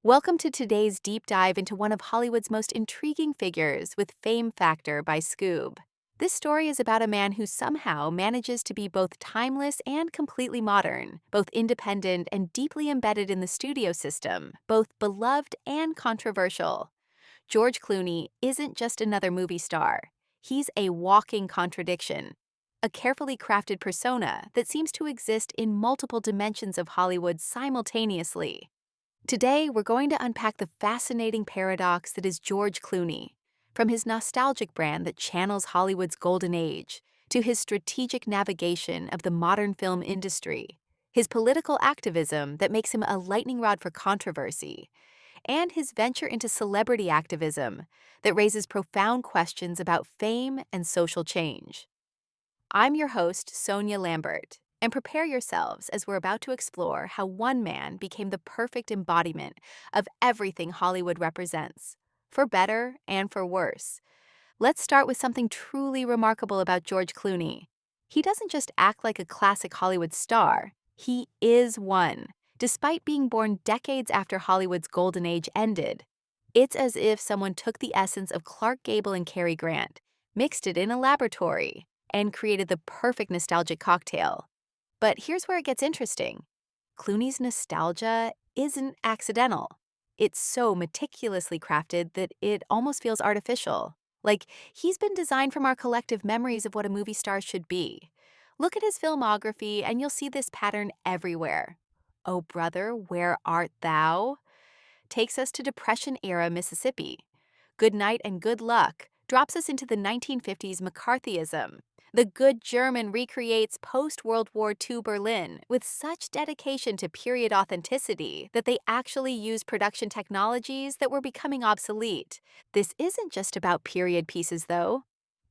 Welcome to today's deep dive into one of Hollywood's most intriguing figures with Fame Factor by Skoob. This story is about a man who somehow manages to be both timeless and completely modern, both independent and deeply embedded in the studio system, both beloved and controversial. George Clooney isn't just another movie star. He's a walking contradiction, a carefully crafted persona that seems to exist in multiple dimensions of Hollywood simultaneously. Today, we're going to unpack the fascinating paradox that is George Clooney, from his nostalgic brand that channels Hollywood's golden age to his strategic navigation of the modern film industry, his political activism that makes him a lightning rod for controversy, and his venture into celebrity activism that raises profound questions about fame and social change. I'm your host, Sonia Lambert, and prepare yourselves as we're about to explore how one man became the perfect embodiment of everything Hollywood represents, for better and for worse. Let's start with something truly remarkable about George Clooney. He doesn't just act like a classic Hollywood star, he is one. Despite being born decades after Hollywood's golden age ended, it's as if someone took the essence of Clark Gable and Cary Grant, mixed it in a laboratory, and created the perfect nostalgic cocktail. But here's where it gets interesting. Clooney's nostalgia isn't accidental. It's so meticulously crafted that it almost feels artificial. Like he's been designed from our collective memories of what a movie star should be. Look at his filmography and you'll see this pattern everywhere. Oh brother, where art thou? Takes us to Depression-era Mississippi. Good Night and Good Luck drops us into the 1950s McCarthyism. The Good German recreates post-World War II Berlin with such dedication to period authenticity that they actually use production technologies that were becoming obsolete. This isn't just about period pieces, though.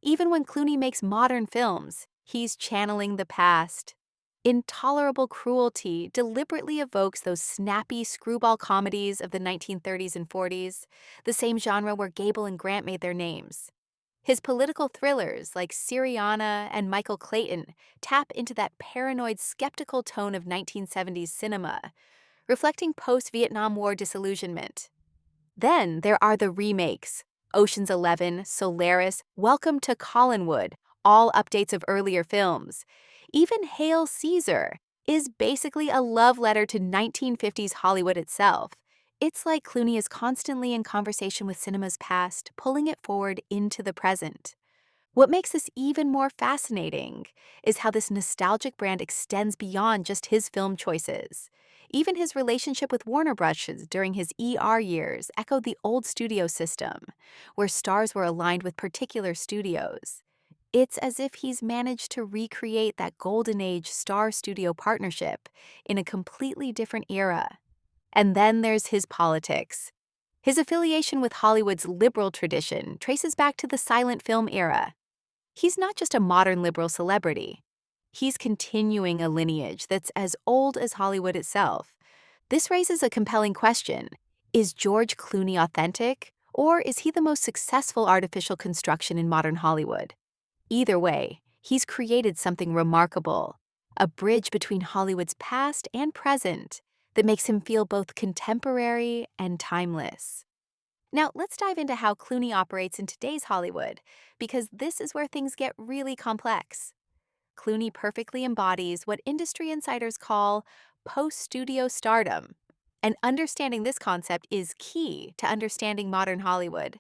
Even when Clooney makes modern films, he's channeling the past. Intolerable Cruelty deliberately evokes those snappy screwball comedies of the 1930s and 40s, the same genre where Gable and Grant made their names. His political thrillers like Syriana and Michael Clayton tap into that paranoid, skeptical tone of 1970s cinema, reflecting post-Vietnam War disillusionment. Then there are the remakes: Ocean's 11, Solaris, Welcome to Collinwood, all updates of earlier films. Even Hail Caesar is basically a love letter to 1950s Hollywood itself. It's like Clooney is constantly in conversation with cinema's past, pulling it forward into the present. What makes this even more fascinating is how this nostalgic brand extends beyond just his film choices. Even his relationship with Warner Bros. During his years echoed the old studio system, where stars were aligned with particular studios. It's as if he's managed to recreate that golden age star-studio partnership in a completely different era. And then there's his politics. His affiliation with Hollywood's liberal tradition traces back to the silent film era. He's not just a modern liberal celebrity. He's continuing a lineage that's as old as Hollywood itself. This raises a compelling question. Is George Clooney authentic, or is he the most successful artificial construction in modern Hollywood? Either way, he's created something remarkable, a bridge between Hollywood's past and present that makes him feel both contemporary and timeless. Now, let's dive into how Clooney operates in today's Hollywood, because this is where things get really complex. Clooney perfectly embodies what industry insiders call post-studio stardom, and understanding this concept is key to understanding modern Hollywood.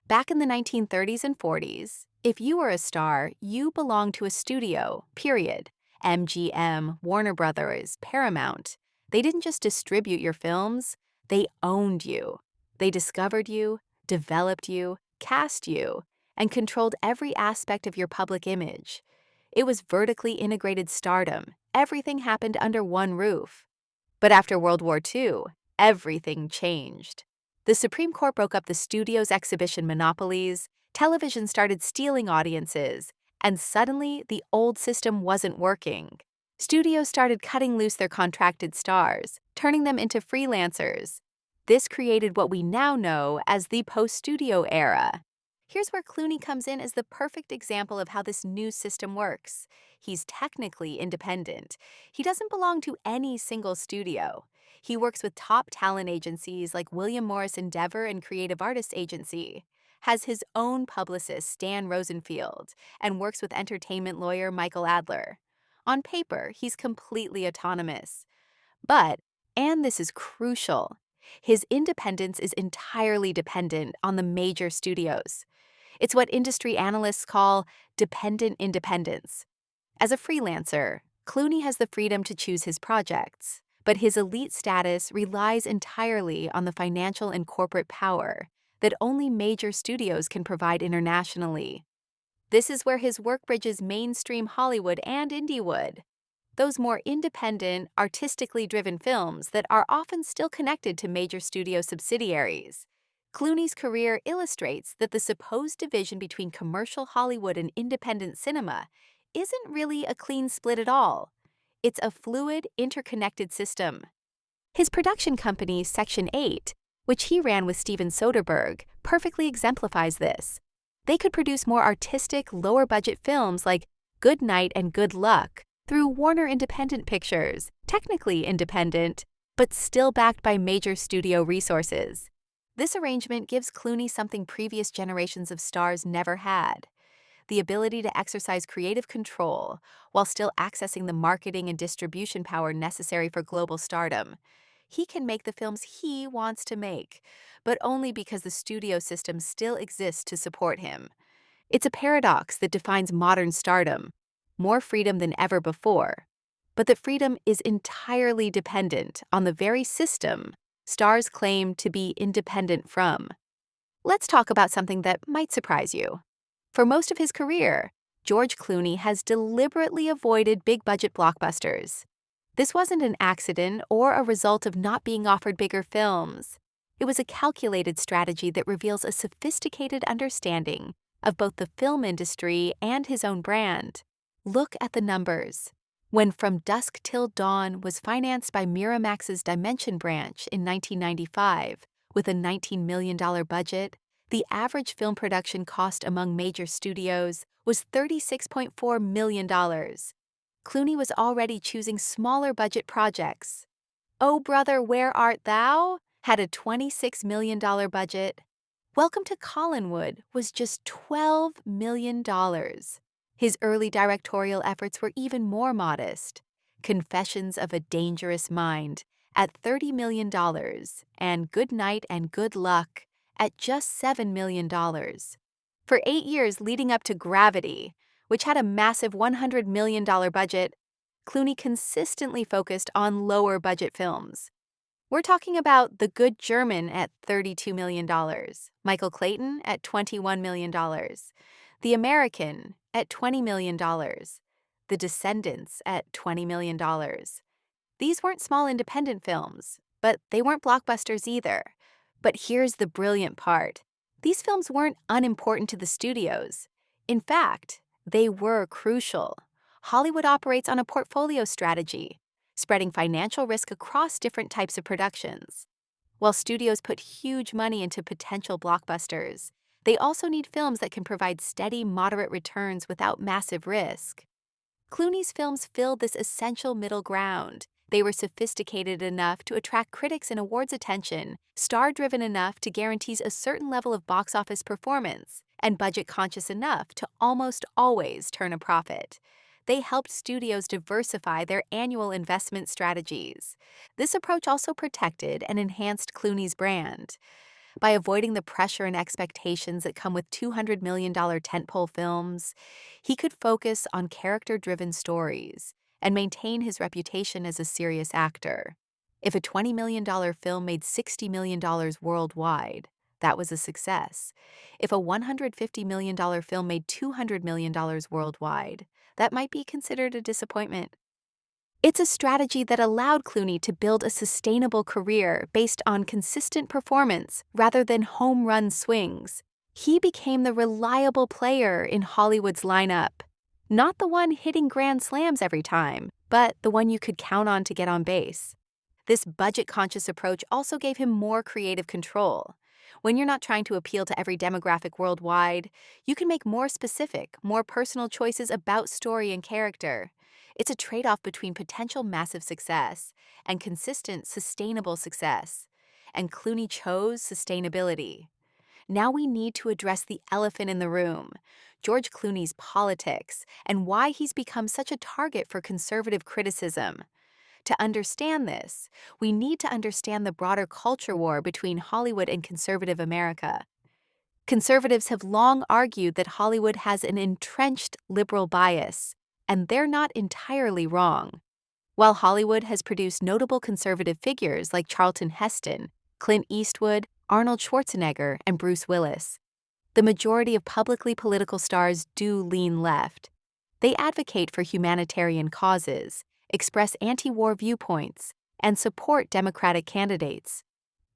Back in the 1930s and 40s, if you were a star, you belonged to a studio, period. MGM, Warner Brothers, Paramount. They didn't just distribute your films, they owned you. They discovered you, developed you, cast you, and controlled every aspect of your public image. It was vertically integrated stardom. Everything happened under one roof. But after World War II, everything changed. The Supreme Court broke up the studio's exhibition monopolies, television started stealing audiences, and suddenly the old system wasn't working. Studios started cutting loose their contracted stars, turning them into freelancers. This created what we now know as the post-studio era. Here's where Clooney comes in as the perfect example of how this new system works. He's technically independent. He doesn't belong to any single studio. He works with top talent agencies like William Morris Endeavor and Creative Artists Agency, has his own publicist, Stan Rosenfield, and works with entertainment lawyer Michael Adler. On paper, he's completely autonomous. But, and this is crucial, his independence is entirely dependent on the major studios. It's what industry analysts call dependent independence. As a freelancer, Clooney has the freedom to choose his projects, but his elite status relies entirely on the financial and corporate power that only major studios can provide internationally. This is where his work bridges mainstream Hollywood and Indiewood, those more independent, artistically driven films that are often still connected to major studio subsidiaries. Clooney's career illustrates that the supposed division between commercial Hollywood and independent cinema isn't really a clean split at all. It's a fluid, interconnected system. His production company, Section 8, which he ran with Steven Soderbergh, perfectly exemplifies this. They could produce more artistic, lower-budget films like Good Night and Good Luck through Warner Independent Pictures, technically independent, but still backed by major studio resources. This arrangement gives Clooney something previous generations of stars never had: the ability to exercise creative control while still accessing the marketing and distribution power necessary for global stardom. He can make the films he wants to make, but only because the studio system still exists to support him. It's a paradox that defines modern stardom: more freedom than ever before, but the freedom is entirely dependent on the very system stars claim to be independent from. Let's talk about something that might surprise you. For most of his career, George Clooney has deliberately avoided big-budget blockbusters. This wasn't an accident or a result of not being offered bigger films. It was a calculated strategy that reveals a sophisticated understanding of both the film industry and his own brand. Look at the numbers. When From Dusk Till Dawn was financed by Miramax's Dimension branch in 1995 with a $19 million budget, the average film production cost among major studios was $36.4 million. Clooney was already choosing smaller budget projects. Oh Brother, Where Art Thou had a $26 million budget. Welcome to Collinwood was just $12 million. His early directorial efforts were even more modest: Confessions of a Dangerous Mind at $30 million and Good Night and Good Luck at just $7 million. For 8 years leading up to Gravity, which had a massive $100 million budget, Clooney consistently focused on lower-budget films. We're talking about The Good German at $32 million, Michael Clayton at $21 million, The American at $20 million, The Descendants at $20 million. These weren't small independent films, but they weren't blockbusters either. But here's the brilliant part: these films weren't unimportant to the studios. In fact, they were crucial. Hollywood operates on a portfolio strategy, spreading financial risk across different types of productions. While studios put huge money into potential blockbusters, they also need films that can provide steady, moderate returns without massive risk. Clooney's films filled this essential middle ground. They were sophisticated enough to attract critics and awards attention, star-driven enough to guarantee a certain level of box office performance, and budget-conscious enough to almost always turn a profit. They helped studios diversify their annual investment strategies. This approach also protected and enhanced Clooney's brand. By avoiding the pressure and expectations that come with $200 million tentpole films, he could focus on character-driven stories and maintain his reputation as a serious actor. If a $20 million film made $60 million worldwide, that was a success. If a $150 million film made $200 million worldwide, that might be considered a disappointment. It's a strategy that allowed Clooney to build a sustainable career based on consistent performance rather than home run swings. He became the reliable player in Hollywood's lineup. Not the one hitting grand slams every time, but the one you could count on to get on base. This budget-conscious approach also gave him more creative control. When you're not trying to appeal to every demographic worldwide, you can make more specific, more personal choices about story and character. It's a trade-off between potential massive success and consistent, sustainable success. And Clooney chose sustainability. Now we need to address the elephant in the room, George Clooney's politics, and why he's become such a target for conservative criticism. To understand this, we need to understand the broader culture war between Hollywood and conservative America. Conservatives have long argued that Hollywood has an entrenched liberal bias, and they're not entirely wrong. While Hollywood has produced notable conservative figures like Charlton Heston, Clint Eastwood, Arnold Schwarzenegger, and Bruce Willis, the majority of publicly political stars do lean left. They advocate for humanitarian causes, express anti-war viewpoints, and support Democratic candidates.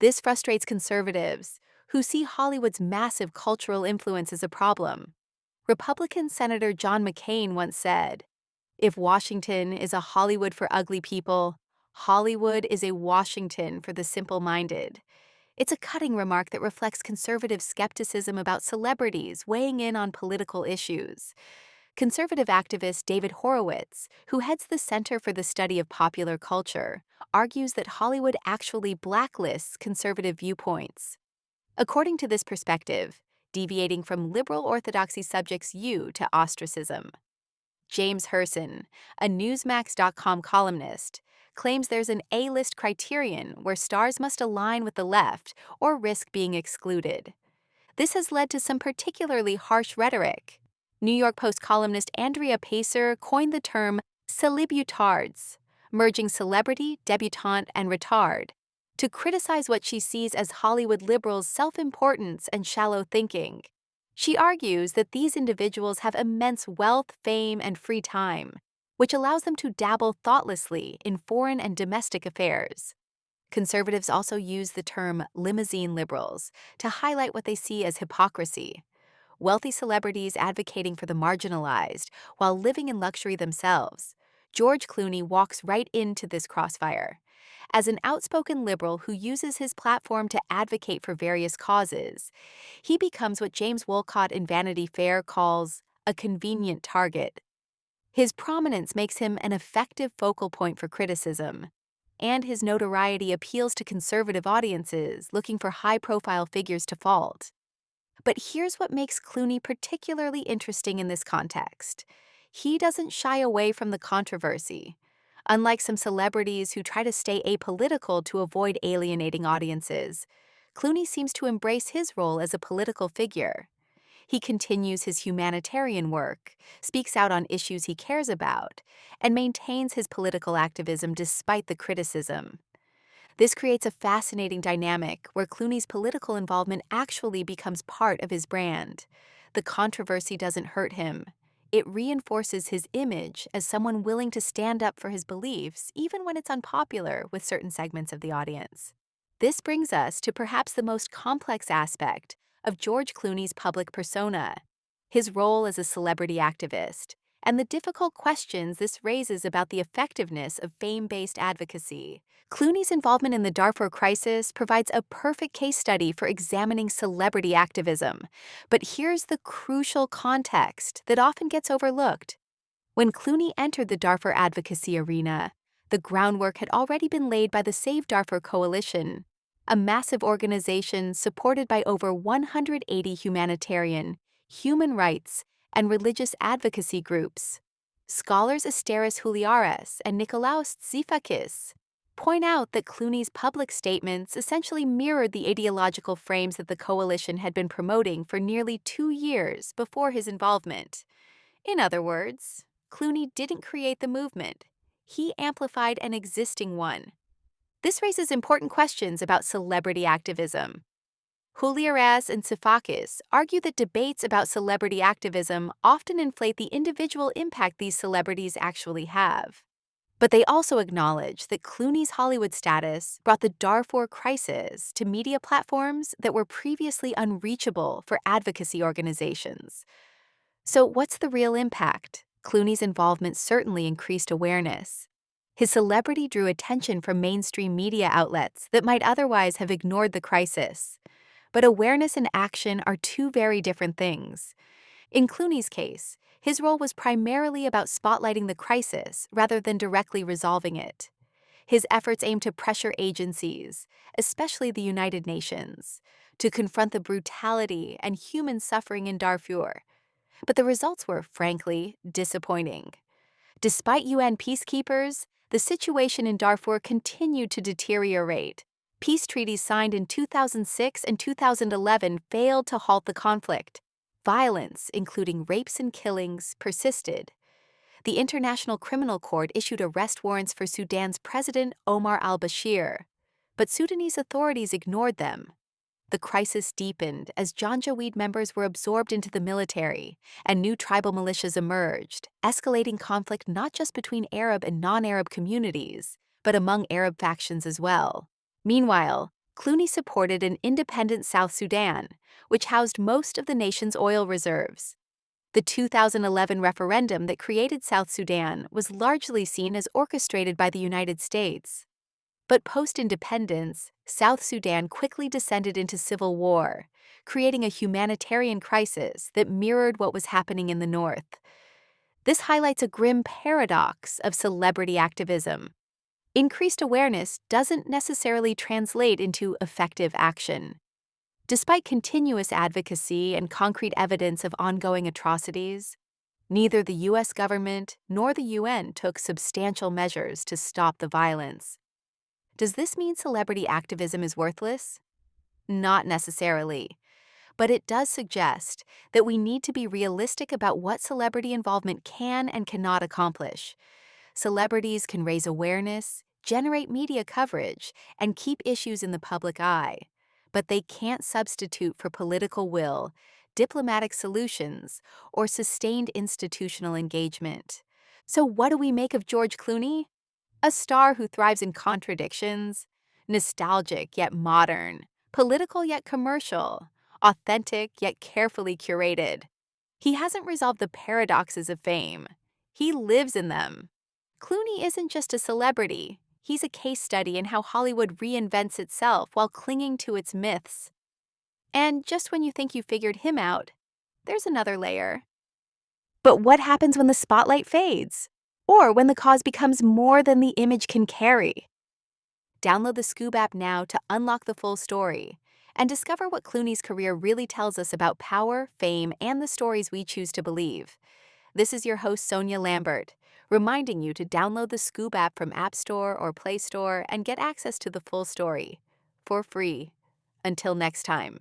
This frustrates conservatives, who see Hollywood's massive cultural influence as a problem. Republican Senator John McCain once said, "If Washington is a Hollywood for ugly people, Hollywood is a Washington for the simple-minded." It's a cutting remark that reflects conservative skepticism about celebrities weighing in on political issues. Conservative activist David Horowitz, who heads the Center for the Study of Popular Culture, argues that Hollywood actually blacklists conservative viewpoints. According to this perspective, deviating from liberal orthodoxy subjects you to ostracism. James Herson, a Newsmax.com columnist, claims there's an A-list criterion where stars must align with the left or risk being excluded. This has led to some particularly harsh rhetoric. New York Post columnist Andrea Pacer coined the term celebutards, merging celebrity, debutante, and retard, to criticize what she sees as Hollywood liberals' self-importance and shallow thinking. She argues that these individuals have immense wealth, fame, and free time, which allows them to dabble thoughtlessly in foreign and domestic affairs. Conservatives also use the term limousine liberals to highlight what they see as hypocrisy. Wealthy celebrities advocating for the marginalized while living in luxury themselves. George Clooney walks right into this crossfire. As an outspoken liberal who uses his platform to advocate for various causes, he becomes what James Wolcott in Vanity Fair calls a convenient target. His prominence makes him an effective focal point for criticism, and his notoriety appeals to conservative audiences looking for high-profile figures to fault. But here's what makes Clooney particularly interesting in this context. He doesn't shy away from the controversy. Unlike some celebrities who try to stay apolitical to avoid alienating audiences, Clooney seems to embrace his role as a political figure. He continues his humanitarian work, speaks out on issues he cares about, and maintains his political activism despite the criticism. This creates a fascinating dynamic where Clooney's political involvement actually becomes part of his brand. The controversy doesn't hurt him. It reinforces his image as someone willing to stand up for his beliefs, even when it's unpopular with certain segments of the audience. This brings us to perhaps the most complex aspect of George Clooney's public persona, his role as a celebrity activist, and the difficult questions this raises about the effectiveness of fame-based advocacy. Clooney's involvement in the Darfur crisis provides a perfect case study for examining celebrity activism. But here's the crucial context that often gets overlooked. When Clooney entered the Darfur advocacy arena, the groundwork had already been laid by the Save Darfur Coalition, a massive organization supported by over 180 humanitarian, human rights, and religious advocacy groups. Scholars Asteris Houliaras and Nikolaos Tsifakis point out that Clooney's public statements essentially mirrored the ideological frames that the coalition had been promoting for nearly 2 years before his involvement. In other words, Clooney didn't create the movement. He amplified an existing one. This raises important questions about celebrity activism. Houliaras and Tsifakis argue that debates about celebrity activism often inflate the individual impact these celebrities actually have. But they also acknowledge that Clooney's Hollywood status brought the Darfur crisis to media platforms that were previously unreachable for advocacy organizations. So what's the real impact? Clooney's involvement certainly increased awareness. His celebrity drew attention from mainstream media outlets that might otherwise have ignored the crisis. But awareness and action are two very different things. In Clooney's case, his role was primarily about spotlighting the crisis rather than directly resolving it. His efforts aimed to pressure agencies, especially the United Nations, to confront the brutality and human suffering in Darfur. But the results were, frankly, disappointing. Despite UN peacekeepers, the situation in Darfur continued to deteriorate. Peace treaties signed in 2006 and 2011 failed to halt the conflict. Violence, including rapes and killings, persisted. The International Criminal Court issued arrest warrants for Sudan's President Omar al-Bashir, but Sudanese authorities ignored them. The crisis deepened as Janjaweed members were absorbed into the military, and new tribal militias emerged, escalating conflict not just between Arab and non-Arab communities, but among Arab factions as well. Meanwhile, Clooney supported an independent South Sudan, which housed most of the nation's oil reserves. The 2011 referendum that created South Sudan was largely seen as orchestrated by the United States. But post-independence, South Sudan quickly descended into civil war, creating a humanitarian crisis that mirrored what was happening in the north. This highlights a grim paradox of celebrity activism. Increased awareness doesn't necessarily translate into effective action. Despite continuous advocacy and concrete evidence of ongoing atrocities, neither the U.S. government nor the UN took substantial measures to stop the violence. Does this mean celebrity activism is worthless? Not necessarily, but it does suggest that we need to be realistic about what celebrity involvement can and cannot accomplish. Celebrities can raise awareness, generate media coverage, and keep issues in the public eye, but they can't substitute for political will, diplomatic solutions, or sustained institutional engagement. So what do we make of George Clooney? A star who thrives in contradictions, nostalgic yet modern, political yet commercial, authentic yet carefully curated. He hasn't resolved the paradoxes of fame. He lives in them. Clooney isn't just a celebrity. He's a case study in how Hollywood reinvents itself while clinging to its myths. And just when you think you figured him out, there's another layer. But what happens when the spotlight fades? Or when the cause becomes more than the image can carry? Download the Skoob app now to unlock the full story and discover what Clooney's career really tells us about power, fame, and the stories we choose to believe. This is your host, Sonia Lambert, reminding you to download the Skoob app from App Store or Play Store and get access to the full story for free. Until next time.